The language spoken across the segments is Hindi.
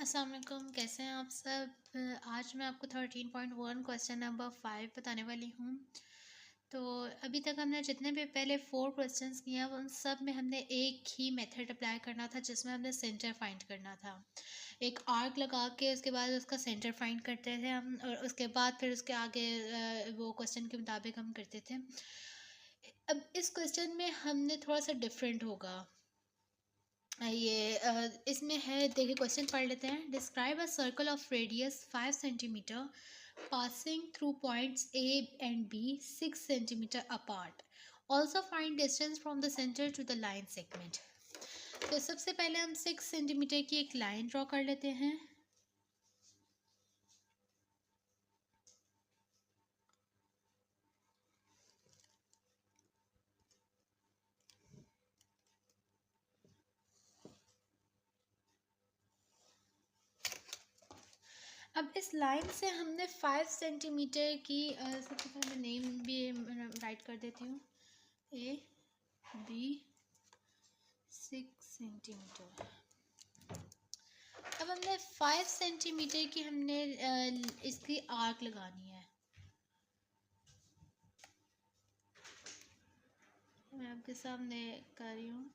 अस्सलाम वालेकुम, कैसे हैं आप सब। आज मैं आपको 13.1 क्वेश्चन नंबर 5 बताने वाली हूँ। तो अभी तक हमने जितने भी पहले 4 क्वेश्चंस किए हैं उन सब में हमने एक ही मेथड अप्लाई करना था, जिसमें हमने सेंटर फाइंड करना था। एक आर्क लगा के उसके बाद उसका सेंटर फाइंड करते थे हम, और उसके बाद फिर उसके आगे वो क्वेश्चन के मुताबिक हम करते थे। अब इस क्वेश्चन में हमने थोड़ा सा डिफरेंट होगा। इसमें है, देखिए क्वेश्चन पढ़ लेते हैं। Describe a circle of radius 5 centimetre passing through points A and B 6 centimetre apart. Also find distance from the centre to the line segment. तो सबसे पहले हम 6 सेंटीमीटर की एक लाइन ड्रॉ कर लेते हैं। अब इस लाइन से हमने 5 सेंटीमीटर की सबसे पहले नेम भी राइट कर देती हूँ। A B 6 centimetre. अब हमने 5 सेंटीमीटर की हमने इसकी आर्क लगानी है। मैं आपके सामने कर रही हूँ।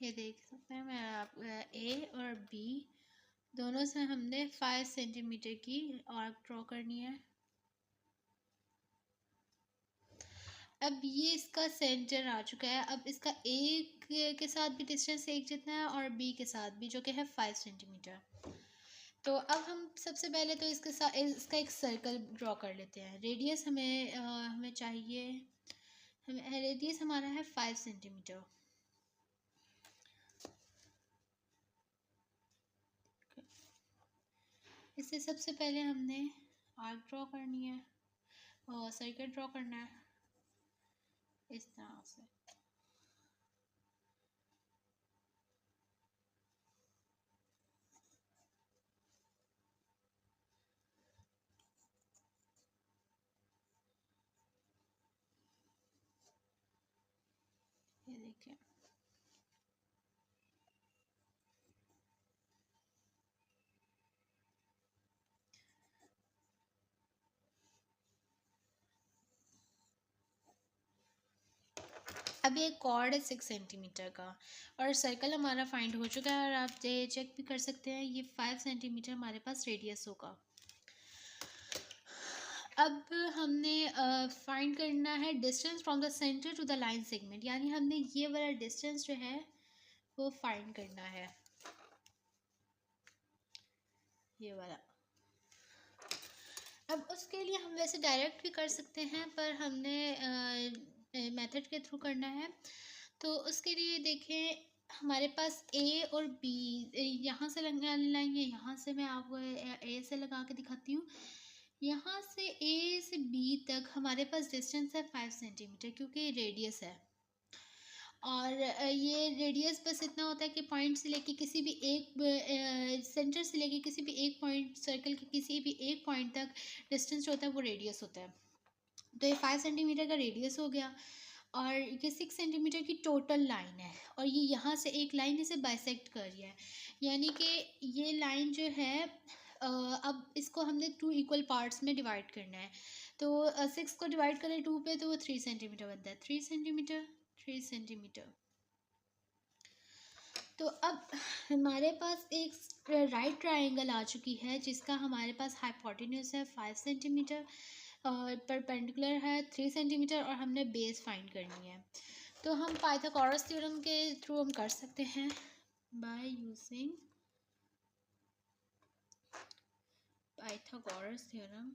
ये देख सकते हैं, मैं आप ए और बी दोनों से हमने 5 सेंटीमीटर की आर्क ड्रॉ करनी है। अब ये इसका सेंटर आ चुका है। अब इसका ए के साथ भी डिस्टेंस एक जितना है और बी के साथ भी, जो कि है 5 सेंटीमीटर। तो अब हम सबसे पहले तो इसके साथ इसका एक सर्कल ड्रॉ कर लेते हैं। रेडियस हमें चाहिए, हमें रेडियस हमारा है 5 सेंटीमीटर। इससे सबसे पहले हमने आर्क ड्रॉ करनी है और सर्कल ड्रॉ करना है इस तरह से। ये देखिए, अब ये कॉर्ड है 6 सेंटीमीटर का और सर्कल हमारा फाइंड हो चुका है। और आप चेक भी कर सकते हैं, ये 5 सेंटीमीटर हमारे पास रेडियस होगा। अब हमने फाइंड करना है distance from the centre to the line segment, यानी हमने ये वाला डिस्टेंस जो है वो फाइंड करना है, ये वाला। अब उसके लिए हम वैसे डायरेक्ट भी कर सकते हैं, पर हमने मेथड के थ्रू करना है। तो उसके लिए देखें, हमारे पास ए और बी यहाँ से लगाने लाएंगे। यहाँ से मैं आपको ए से लगा के दिखाती हूँ। यहाँ से ए से बी तक हमारे पास डिस्टेंस है 5 सेंटीमीटर, क्योंकि रेडियस है। और ये रेडियस बस इतना होता है कि पॉइंट से लेके किसी भी एक सेंटर से लेके किसी भी एक पॉइंट, सर्कल के किसी भी एक पॉइंट तक डिस्टेंस जो होता है वो रेडियस होता है। तो ये 5 सेंटीमीटर का रेडियस हो गया और ये 6 सेंटीमीटर की टोटल लाइन है। और ये यहाँ से एक लाइन इसे बाइसेक्ट कर रही है, यानी कि ये लाइन जो है अब इसको हमने 2 इक्वल पार्ट्स में डिवाइड करना है। तो 6 को डिवाइड करें 2 पे तो वो 3 सेंटीमीटर बनता है। 3 सेंटीमीटर, 3 सेंटीमीटर। तो अब हमारे पास एक राइट ट्रायंगल आ चुकी है, जिसका हमारे पास हाइपोटेन्यूज है 5 सेंटीमीटर और परपेंडिकुलर है 3 सेंटीमीटर, और हमने बेस फाइंड करनी है। तो हम पाइथागोरस थ्योरम के थ्रू हम कर सकते हैं, बाय यूजिंग पाइथागोरस थ्योरम।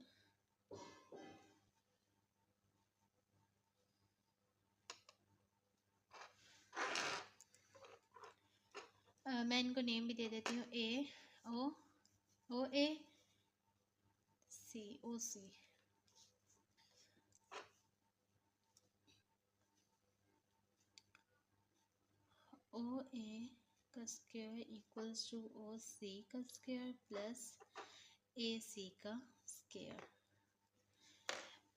मैं इनको नेम भी दे देती हूँ, ए ओ, ओ ए सी, ओ सी। ओ ए का स्क्वायर इक्वल्स टू ओ सी का स्क्वायर प्लस ए सी का स्क्वायर।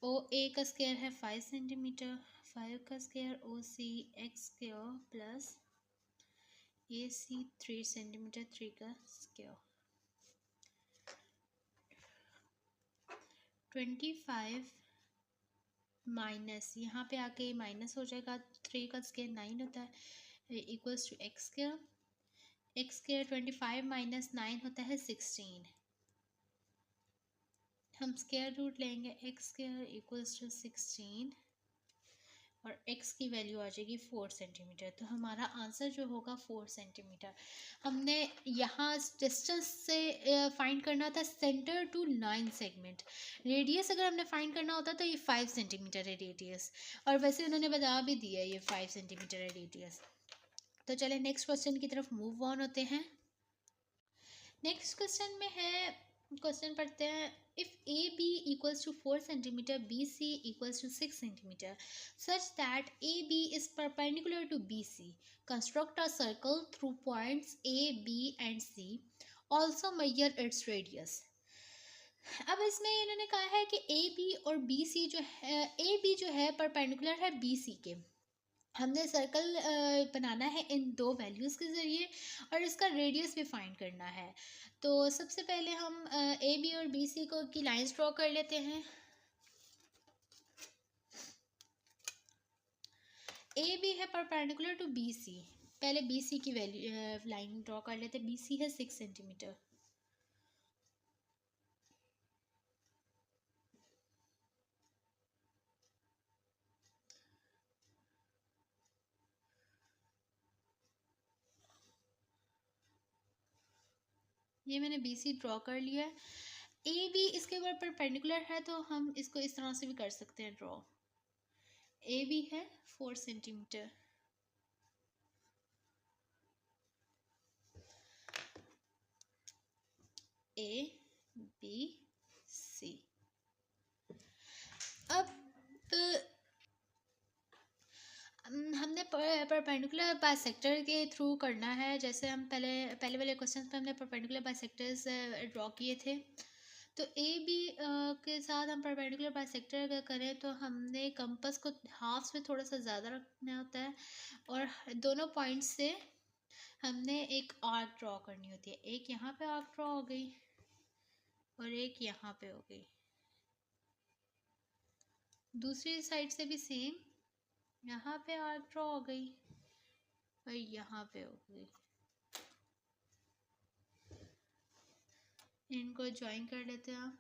ओ ए का स्क्वायर है 5 सेंटीमीटर, 5 का स्क्वायर ओ सी एक्स स्क्वायर प्लस ए सी 3 सेंटीमीटर, 3 का स्क्वायर 25 माइनस यहाँ पे आके माइनस हो जाएगा, 3 का स्क्वायर 9 होता है equals to X square, X square 25 minus 9 होता है 16। हम स्क्वायर रूट लेंगे, एक्स स्क्वायर इक्वल्स टू 16 और x की वैल्यू आ जाएगी 4 सेंटीमीटर। तो हमारा आंसर जो होगा 4 सेंटीमीटर। हमने यहाँ डिस्टेंस से फाइंड करना था centre to line segment. Radius अगर हमने फाइंड करना होता तो ये 5 सेंटीमीटर है रेडियस, और वैसे उन्होंने बता भी दिया ये 5 सेंटीमीटर है रेडियस। तो चले नेक्स्ट क्वेश्चन की तरफ मूव ऑन होते हैं। नेक्स्ट क्वेश्चन में है, क्वेश्चन पढ़ते हैं, if AB equals to 4 centimeter, BC equals to 6 centimeter, such that AB is perpendicular to BC, construct a circle through points A, B and C, also measure its radius. अब इसमें इन्होंने कहा है कि AB और BC जो है, AB जो है परपेंडिकुलर है BC के। हमने सर्कल बनाना है इन दो वैल्यूज़ के ज़रिए और इसका रेडियस भी फाइंड करना है। तो सबसे पहले हम ए बी और बी सी को की लाइंस ड्रॉ कर लेते हैं। ए बी है परपेंडिकुलर टू बी सी, पहले बी सी की वैल्यू लाइन ड्रॉ कर लेते हैं। बी सी है 6 सेंटीमीटर, ये मैंने बी सी ड्रॉ कर लिया है। ए बी इसके ऊपर परपेंडिकुलर है तो हम इसको इस तरह से भी कर सकते हैं ड्रॉ। ए बी है 4 सेंटीमीटर, ए बी सी। अब हमने परपेंडिकुलर बाइसेक्टर के थ्रू करना है। जैसे हम पहले वाले क्वेश्चन पे हमने परपेंडिकुलर बाइसेक्टर्स ड्रॉ किए थे, तो ए बी के साथ हम परपेंडिकुलर बाइसेक्टर अगर करें तो हमने कंपास को हाफ में थोड़ा सा ज़्यादा रखना होता है और दोनों पॉइंट्स से हमने एक आर्क ड्रॉ करनी होती है। एक यहाँ पे आर्क ड्रॉ हो गई और एक यहाँ पे हो गई, दूसरी साइड से भी सेम, यहाँ पे आर्क ड्रॉ हो गई और यहाँ पे हो गई। इनको ज्वाइन कर लेते हैं।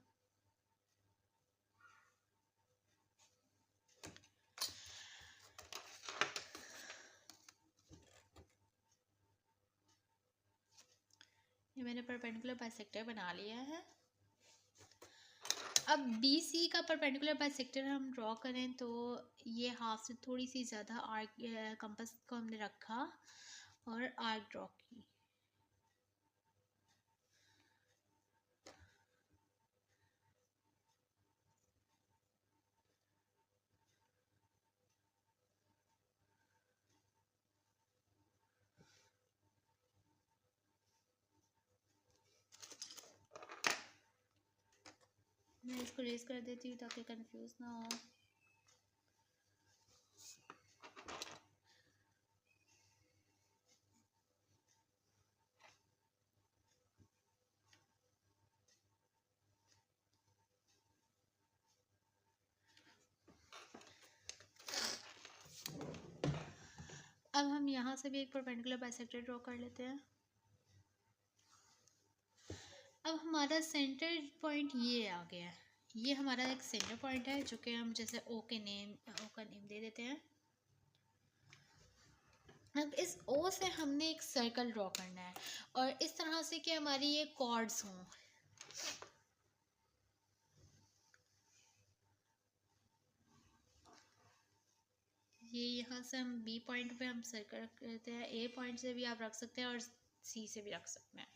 ये मैंने परपेंडिकुलर बाइसेक्टर बना लिया है। अब बी सी का परपेंडिकुलर बाइसेक्टर हम ड्रॉ करें तो ये हाफ से थोड़ी सी ज़्यादा आर्क कंपास को हमने रखा और आर्क ड्रॉ की। मैं इसको रेज कर देती हूँ ताकि कंफ्यूज ना हो। अब हम यहाँ से भी एक परपेंडिकुलर बाइसेक्टर ड्रॉ कर लेते हैं। अब हमारा सेंटर पॉइंट ये आ गया है, ये हमारा एक सेंटर पॉइंट है जो कि हम जैसे ओ का नेम दे देते हैं। अब इस ओ से हमने एक सर्कल ड्रॉ करना है और इस तरह से कि हमारी ये कॉर्ड्स हों। ये यहाँ से हम बी पॉइंट पे हम सर्कल रख लेते हैं। ए पॉइंट से भी आप रख सकते हैं और सी से भी रख सकते हैं।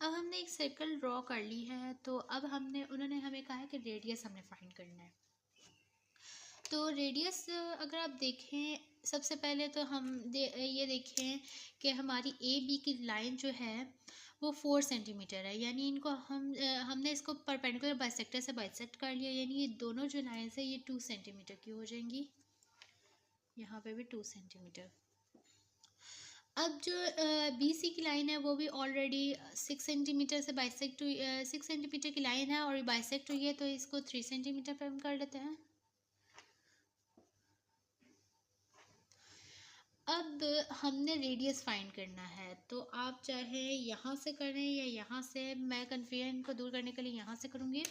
अब हमने एक सर्कल ड्रॉ कर ली है, तो अब उन्होंने हमें कहा है कि रेडियस हमने फाइंड करना है। तो रेडियस अगर आप देखें, सबसे पहले तो ये देखें कि हमारी ए बी की लाइन जो है वो 4 सेंटीमीटर है, यानी इनको हमने इसको परपेंडिकुलर बाइसेक्टर से बाइसेक्ट कर लिया, यानी ये दोनों जो लाइन्स है ये 2 सेंटीमीटर की हो जाएंगी। यहाँ पे भी 2 सेंटीमीटर। अब जो बी सी की लाइन है वो भी ऑलरेडी 6 सेंटीमीटर से बाइसेक्ट हुई, 6 सेंटीमीटर की लाइन है और बाइसेक्ट हुई है, तो इसको 3 सेंटीमीटर पे हम कर लेते हैं। अब हमने रेडियस फाइंड करना है, तो आप चाहे यहाँ से करें या यहाँ से, मैं कन्फ्यूजन को दूर करने के लिए यहाँ से करूँगी।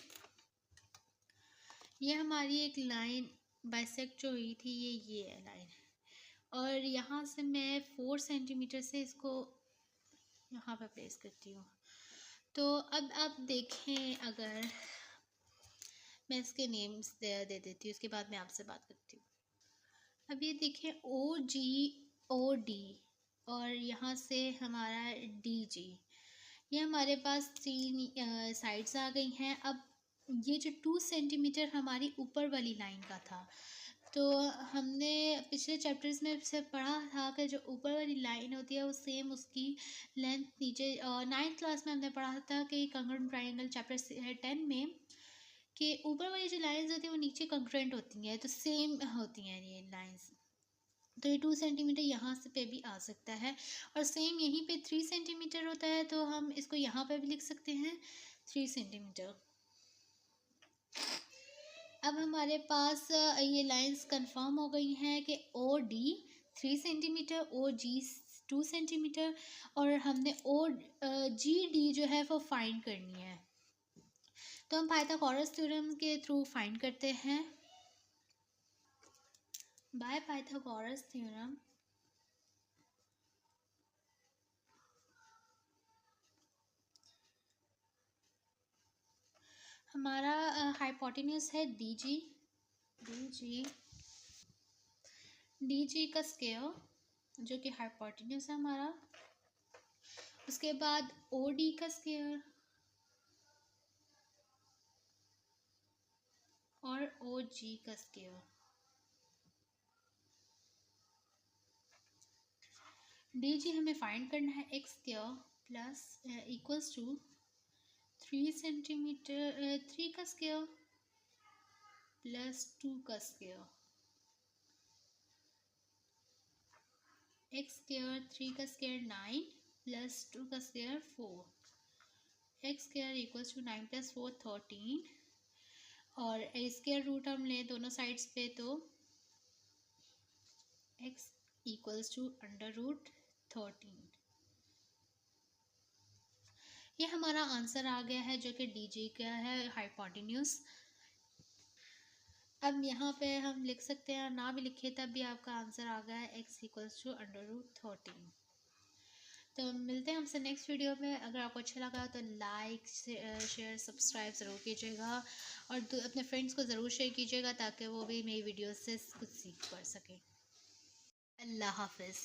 ये हमारी एक लाइन बाइसेक्ट जो हुई थी, ये है लाइन, और यहाँ से मैं 4 सेंटीमीटर से इसको यहाँ पर प्लेस करती हूँ। तो अब आप देखें, अगर मैं इसके नेम्स दे देती हूँ, उसके बाद मैं आपसे बात करती हूँ। अब ये देखें OGOD और यहाँ से हमारा DG, ये हमारे पास 3 साइड्स आ गई हैं। अब ये जो 2 सेंटीमीटर हमारी ऊपर वाली लाइन का था, तो हमने पिछले चैप्टर्स में से पढ़ा था कि जो ऊपर वाली लाइन होती है वो सेम उसकी लेंथ नीचे, 9th क्लास में हमने पढ़ा था कि कंग्रुएंट ट्रायंगल चैप्टर 10 में, कि ऊपर वाली जो लाइंस होती हैं वो नीचे कंग्रुएंट होती हैं, तो सेम होती हैं ये लाइंस। तो ये 2 सेंटीमीटर यहाँ से पे भी आ सकता है, और सेम यहीं पे 3 सेंटीमीटर होता है, तो हम इसको यहाँ पे भी लिख सकते हैं 3 सेंटीमीटर। अब हमारे पास ये लाइंस कंफर्म हो गई हैं कि OD 3 सेंटीमीटर, OG 2 सेंटीमीटर, और हमने GD जो है वो फाइंड करनी है। तो हम पाइथागोरस थ्योरम के थ्रू फाइंड करते हैं। बाय पाइथागोरस थ्योरम हमारा हाइपोटेन्यूज है DG का स्क्वायर जो कि हाइपोटेन्यूज है हमारा। उसके बाद OD का स्क्वायर और OG का स्क्वायर। DG हमें फाइंड करना है x square plus equals to 3 centimetre 3 का स्क्वायर प्लस 2 का स्क्वायर। x स्क्वायर 3 का स्क्वायर 9 प्लस 2 का square 4। x square equals to 9 plus 4 13, और a स्क्वायर रूट हम लें दोनों साइड्स पे, तो x equals to under root 13। ये हमारा आंसर आ गया है जो कि DG का है, हाइपोटेन्यूज। अब यहाँ पे हम लिख सकते हैं, ना भी लिखे तब भी आपका आंसर आ गया है x equals to under root 13। तो मिलते हैं हमसे नेक्स्ट वीडियो में। अगर आपको अच्छा लगा तो लाइक शेयर सब्सक्राइब ज़रूर कीजिएगा, और अपने फ्रेंड्स को ज़रूर शेयर कीजिएगा ताकि वो भी मेरी वीडियो से कुछ सीख पा सकें। अल्लाह हाफिज़।